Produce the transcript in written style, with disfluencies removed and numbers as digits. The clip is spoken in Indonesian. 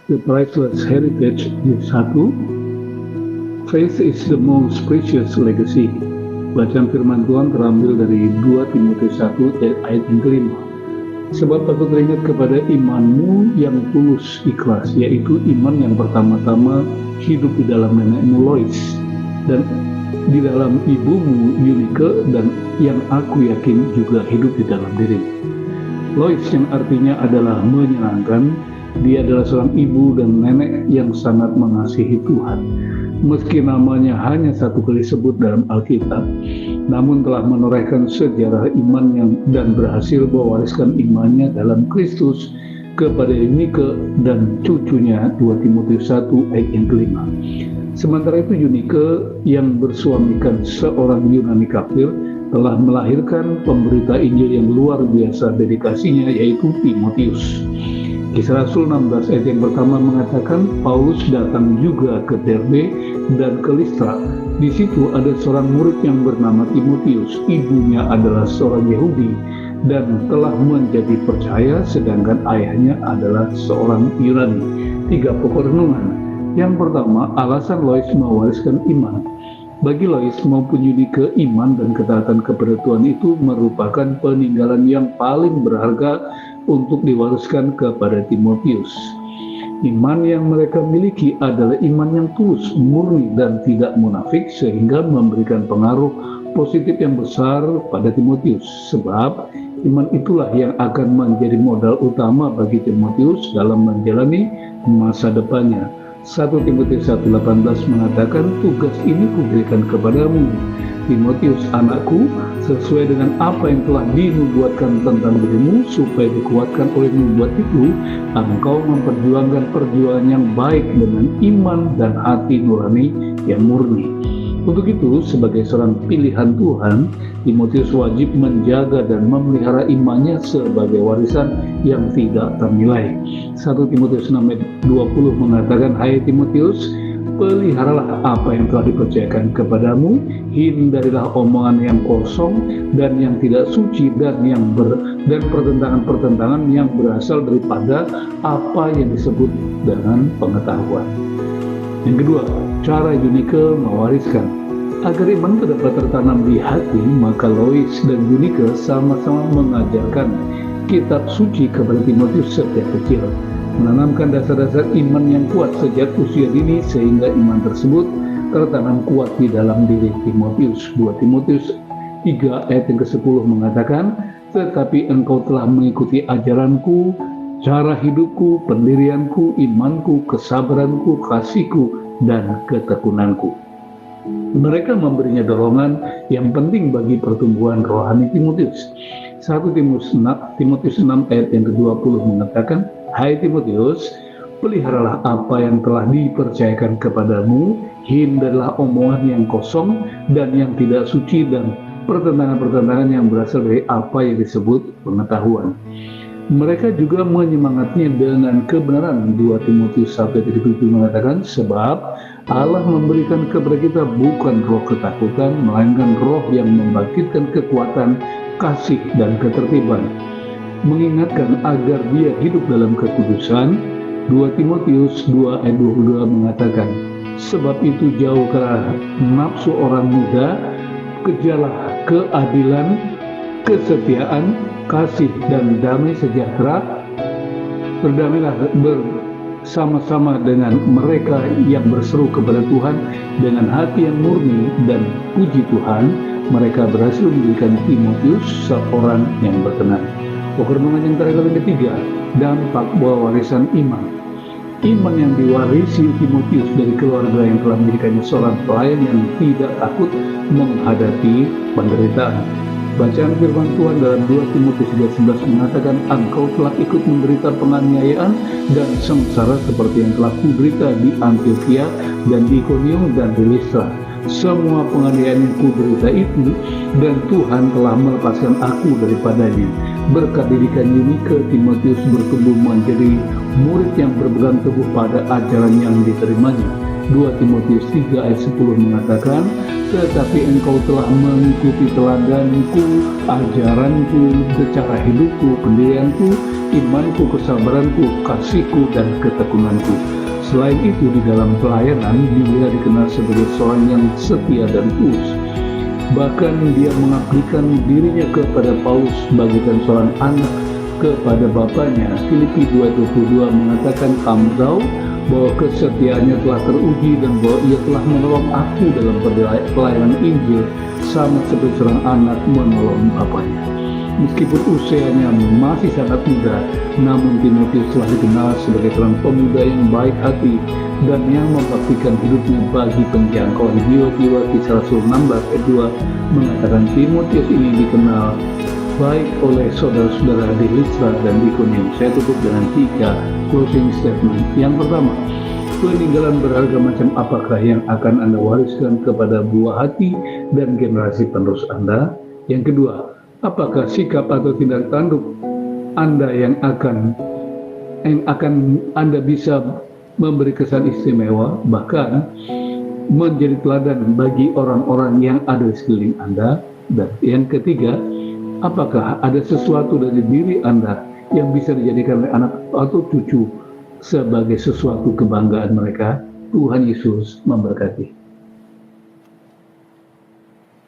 The Priceless Heritage di 1. Faith is the most precious legacy. Bacaan firman Tuhan terambil dari 2 Timotius 1 ayat yang kelima. Sebab aku teringat kepada imanmu yang tulus ikhlas, yaitu iman yang pertama-tama hidup di dalam nenekmu Lois dan di dalam ibumu Eunike, dan yang aku yakin juga hidup di dalam dirimu. Lois yang artinya adalah menyenangkan, dia adalah seorang ibu dan nenek yang sangat mengasihi Tuhan. Meski namanya hanya satu kali disebut dalam Alkitab, namun telah menorehkan sejarah iman dan berhasil mewariskan imannya dalam Kristus kepada Eunike dan cucunya 2 Timotius 1 ayat yang kelima. Sementara itu Eunike yang bersuamikan seorang Yunani kafir telah melahirkan pemberita Injil yang luar biasa dedikasinya, yaitu Timotius. Kisah Rasul 16 ayat yang pertama mengatakan Paulus datang juga ke Derbe dan ke Listra. Di situ ada seorang murid yang bernama Timotius. Ibunya adalah seorang Yahudi dan telah menjadi percaya, sedangkan ayahnya adalah seorang Yunani. 3 pokok renungan. Yang pertama, alasan Lois mewariskan iman. Bagi Lois maupun Eunike, iman dan ketaatan kepada Tuhan itu merupakan peninggalan yang paling berharga untuk diwariskan kepada Timotius. Iman yang mereka miliki adalah iman yang tulus, murni, dan tidak munafik, sehingga memberikan pengaruh positif yang besar pada Timotius. Sebab iman itulah yang akan menjadi modal utama bagi Timotius dalam menjalani masa depannya. 1 Timotius 1:18 mengatakan, tugas ini kuberikan kepadamu, Timotius anakku, sesuai dengan apa yang telah dinubuatkan tentang dirimu, supaya dikuatkan oleh nubuat itu, engkau memperjuangkan perjuangan yang baik dengan iman dan hati nurani yang murni. Untuk itu, sebagai seorang pilihan Tuhan, Timotius wajib menjaga dan memelihara imannya sebagai warisan yang tidak ternilai. 1 Timotius 6:20 mengatakan, hai Timotius, peliharalah apa yang telah dipercayakan kepadamu, hindarilah omongan yang kosong dan yang tidak suci dan pertentangan-pertentangan yang berasal daripada apa yang disebut dengan pengetahuan. Yang kedua, cara Eunike mewariskan. Agar iman itu dapat tertanam di hati, maka Lois dan Eunike sama-sama mengajarkan kitab suci kepada Timotius sejak kecil, menanamkan dasar-dasar iman yang kuat sejak usia dini, sehingga iman tersebut tertanam kuat di dalam diri Timotius. 2 Timotius 3 ayat yang ke-10 mengatakan, tetapi engkau telah mengikuti ajaranku, cara hidupku, pendirianku, imanku, kesabaranku, kasihku, dan ketekunanku. Mereka memberinya dorongan yang penting bagi pertumbuhan rohani Timotius. 1 Timotius 6 ayat yang ke-20 mengatakan, hai Timotius, peliharalah apa yang telah dipercayakan kepadamu, hindarilah omongan yang kosong dan yang tidak suci dan pertentangan-pertentangan yang berasal dari apa yang disebut pengetahuan. Mereka juga menyemangatnya dengan kebenaran. 2 Timotius 1:7 mengatakan, sebab Allah memberikan kepada kita bukan roh ketakutan, melainkan roh yang membangkitkan kekuatan, kasih, dan ketertiban. Mengingatkan agar dia hidup dalam kekudusan. 2 Timotius 2 ayat 22 mengatakan, sebab itu jauhkanlah nafsu orang muda, kejarlah keadilan, kesetiaan, kasih, dan damai sejahtera. Berdamailah bersama-sama dengan mereka yang berseru kepada Tuhan dengan hati yang murni, dan puji Tuhan, mereka berhasil menjadikan Timotius seorang yang berkenan. Renungan yang terakhir yang ketiga, dampak buah warisan iman. Iman yang diwarisi Timotius dari keluarga yang telah menjadikannya seorang pelayan yang tidak takut menghadapi penderitaan. Bacaan firman Tuhan dalam 2 Timotius 3:11 mengatakan, engkau telah ikut menderita penganiayaan dan sengsara seperti yang telah kuderita di Antiokhia dan di Ikonium dan di Listra. Semua penganiayaan yang kuderita itu, dan Tuhan telah melepaskan aku daripadanya. Berkat didikan Eunike, Timotius bertumbuh menjadi murid yang berpegang teguh pada ajaran yang diterimanya. 2 Timotius 3 ayat 10 mengatakan, tetapi engkau telah mengikuti teladanku, ajaranku, cara hidupku, pendirianku, imanku, kesabaranku, kasihku, dan ketekunanku. Selain itu, di dalam pelayanan, dia dikenal sebagai seorang yang setia dan tulus. Bahkan dia mengabdikan dirinya kepada Paulus bagaikan seorang anak kepada bapaknya. Filipi 2:22 mengatakan, kamu tahu bahwa kesetiaannya telah teruji dan bahwa ia telah menolong aku dalam pelayanan Injil sama seperti seorang anak menolong bapaknya. Meskipun usianya masih sangat muda, namun Timotius telah dikenal sebagai seorang pemuda yang baik hati dan yang membaktikan hidupnya bagi penjangkauan jiwa-jiwa. Kisah Rasul 16 ayat 2 mengatakan Timotius ini dikenal baik oleh saudara-saudara di Listra dan Ikonium. Saya tutup dengan 3 closing statement. Yang pertama, peninggalan berharga macam apakah yang akan Anda wariskan kepada buah hati dan generasi penerus Anda? Yang kedua, apakah sikap atau tindak tanduk Anda yang akan Anda bisa memberi kesan istimewa, bahkan menjadi teladan bagi orang-orang yang ada di sekeliling Anda? Dan yang ketiga, apakah ada sesuatu dari diri Anda yang bisa dijadikan oleh anak atau cucu sebagai sesuatu kebanggaan mereka? Tuhan Yesus memberkati.